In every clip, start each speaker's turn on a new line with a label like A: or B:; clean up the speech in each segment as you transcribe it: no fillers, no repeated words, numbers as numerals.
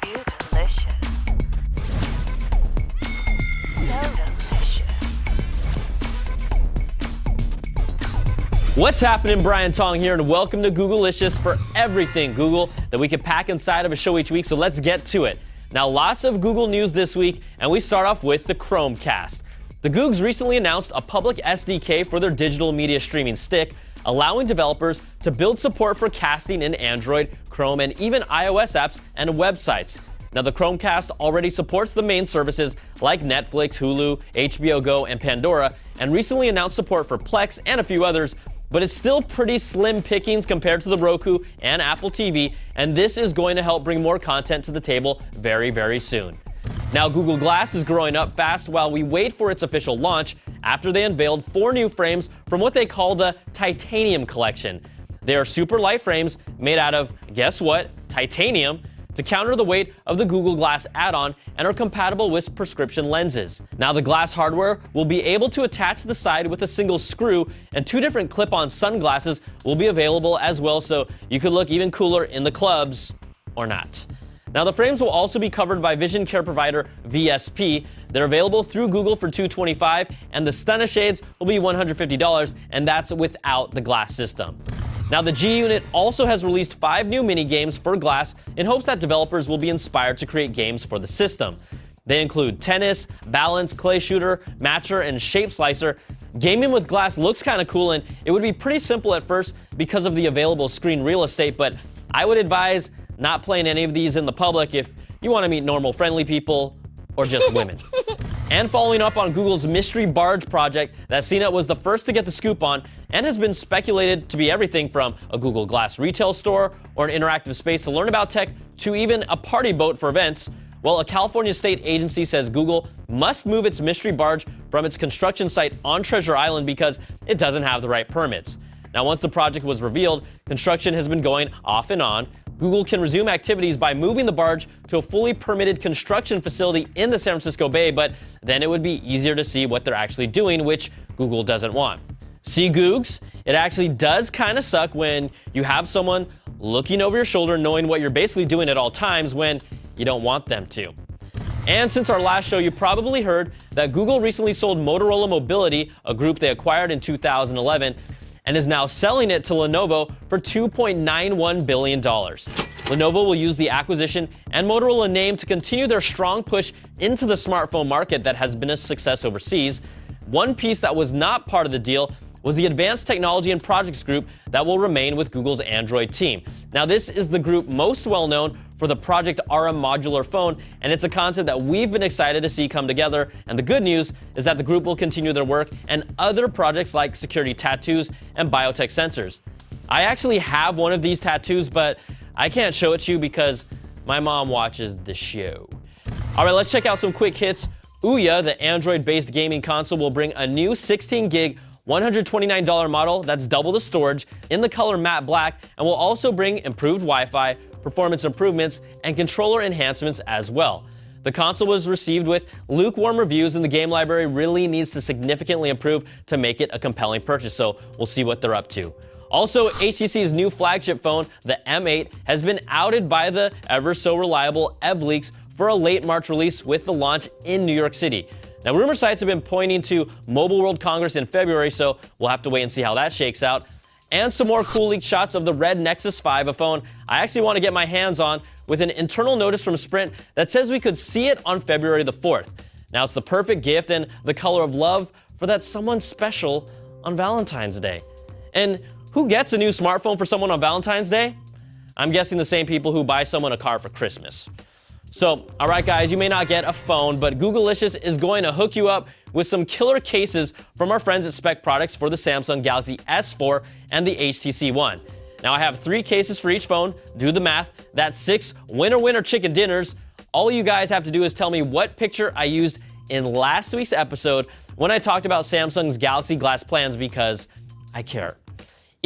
A: Googlicious. So delicious.
B: What's happening? Brian Tong here, and welcome to Googlicious for everything Google that we can pack inside of a show each week. So let's get to it. Now, lots of Google news this week, and we start off with the Chromecast. The Googs recently announced a public SDK for their digital media streaming stick, allowing developers to build support for casting in Android, Chrome, and even iOS apps and websites. Now, the Chromecast already supports the main services like Netflix, Hulu, HBO Go, and Pandora, and recently announced support for Plex and a few others, but it's still pretty slim pickings compared to the Roku and Apple TV, and this is going to help bring more content to the table very, very soon. Now, Google Glass is growing up fast while we wait for its official launch after they unveiled 4 new frames from what they call the Titanium Collection. They are super light frames made out of, guess what, titanium, to counter the weight of the Google Glass add-on and are compatible with prescription lenses. Now, the Glass hardware will be able to attach to the side with a single screw, and 2 different clip-on sunglasses will be available as well, so you could look even cooler in the clubs or not. Now, the frames will also be covered by vision care provider VSP. They're available through Google for $225, and the Stunna shades will be $150, and that's without the Glass system. Now, the G Unit also has released 5 new mini games for Glass in hopes that developers will be inspired to create games for the system. They include tennis, balance, clay shooter, matcher, and shape slicer. Gaming with Glass looks kind of cool, and it would be pretty simple at first because of the available screen real estate, but I would advise not playing any of these in the public if you want to meet normal, friendly people or just women. And following up on Google's Mystery Barge project that CNET was the first to get the scoop on and has been speculated to be everything from a Google Glass retail store or an interactive space to learn about tech to even a party boat for events, well, a California state agency says Google must move its Mystery Barge from its construction site on Treasure Island because it doesn't have the right permits. Now, once the project was revealed, construction has been going off and on. Google can resume activities by moving the barge to a fully permitted construction facility in the San Francisco Bay, but then it would be easier to see what they're actually doing, which Google doesn't want. See, Googs, it actually does kind of suck when you have someone looking over your shoulder knowing what you're basically doing at all times when you don't want them to. And since our last show, you probably heard that Google recently sold Motorola Mobility, a group they acquired in 2011, and is now selling it to Lenovo for $2.91 billion. Lenovo will use the acquisition and Motorola name to continue their strong push into the smartphone market that has been a success overseas. One piece that was not part of the deal was the Advanced Technology and Projects group that will remain with Google's Android team. Now, this is the group most well known for the Project RM modular phone, and it's a concept that we've been excited to see come together. And the good news is that the group will continue their work and other projects like security tattoos and biotech sensors. I actually have one of these tattoos, but I can't show it to you because my mom watches the show. All right, let's check out some quick hits. Ouya, the Android-based gaming console, will bring a new 16-gig $129 model that's double the storage in the color matte black, and will also bring improved Wi-Fi, performance improvements, and controller enhancements as well. The console was received with lukewarm reviews, and the game library really needs to significantly improve to make it a compelling purchase, so we'll see what they're up to. Also, HTC's new flagship phone, the M8, has been outed by the ever-so-reliable EvLeaks for a late March release with the launch in New York City. Now, rumor sites have been pointing to Mobile World Congress in February, so we'll have to wait and see how that shakes out. And some more cool leaked shots of the red Nexus 5, a phone I actually want to get my hands on, with an internal notice from Sprint that says we could see it on February the 4th. Now, it's the perfect gift and the color of love for that someone special on Valentine's Day. And who gets a new smartphone for someone on Valentine's Day? I'm guessing the same people who buy someone a car for Christmas. So, all right, guys, you may not get a phone, but Googlicious is going to hook you up with some killer cases from our friends at Spec Products for the Samsung Galaxy S4 and the HTC One. Now, I have 3 cases for each phone. Do the math. That's 6 winner chicken dinners. All you guys have to do is tell me what picture I used in last week's episode when I talked about Samsung's Galaxy Glass plans, because I care.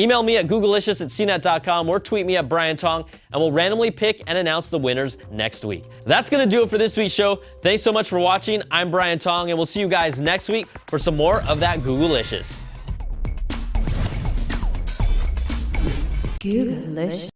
B: Email me at Googlicious@cnet.com or tweet me at Brian Tong, and we'll randomly pick and announce the winners next week. That's going to do it for this week's show. Thanks so much for watching. I'm Brian Tong, and we'll see you guys next week for some more of that Googlicious.
A: Googlicious.